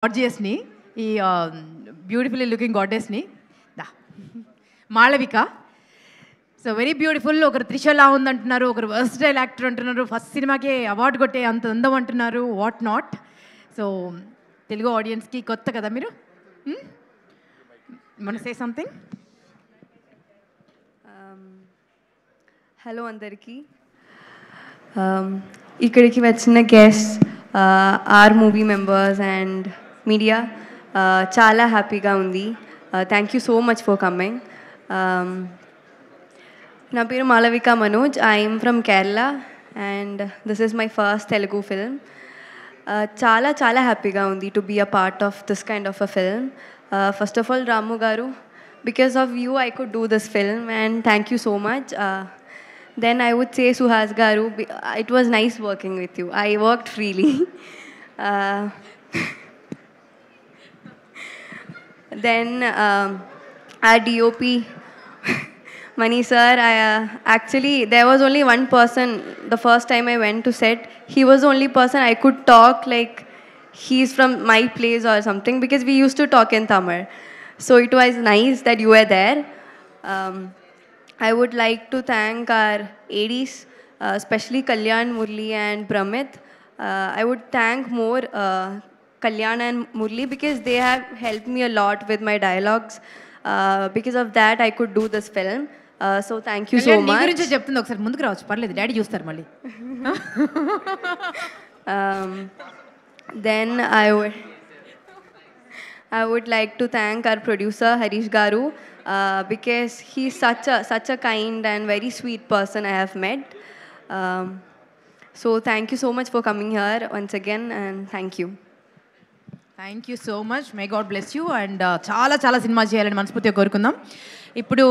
గార్జియస్ని ఈ beautifully looking గాడెస్ని the Malavika. So very beautiful. ఒకరు త్రిషలా ఉందంటున్నారు, ఒకరు వర్స్టైల్ యాక్టర్ అంటున్నారు, ఫస్ట్ సినిమాకే అవార్డు కొట్టే అంత అందం అంటున్నారు, వాట్ నాట్. సో తెలుగు ఆడియన్స్కి కొత్త కదా మీరు, మన సే సంథింగ్. హలో అందరికీ. ఇక్కడికి వచ్చిన guest, our movie members and media, చాలా హ్యాపీగా ఉంది. Thank you so much for coming. నా పేరు Malavika Manoj. I'm from Kerala and this is my first Telugu film. చాలా చాలా హ్యాపీగా ఉంది to be a part of this kind of a film. First of all Ramu garu, because of you I could do this film and thank you so much. Then I would say Suhas Garu, it was nice working with you. I worked freely. Then our DOP Mani sir, actually there was only one person the first time I went to set. He was the only person I could talk like he's from my place or something, because we used to talk in Tamil. So it was nice that you were there. I would like to thank our ADs, especially Kalyan, Murli and Pramit. I would thank more Kalyan and Murli because they have helped me a lot with my dialogues. Because of that I could do this film. So thank you so much. గురించి చెప్తుంది, ఒకసారి ముందుకు రావచ్చు, పర్లేదు, daddy చూస్తారు మళ్ళీ. Then I would like to thank our producer Harish Garu, because he's such a kind and very sweet person I have met. So thank you so much for coming here once again and thank you. Thank you so much. May God bless you. And చాలా చాలా cinema చేయాలని మనస్ఫూర్తిగా కోరుకుందాం. ఇప్పుడు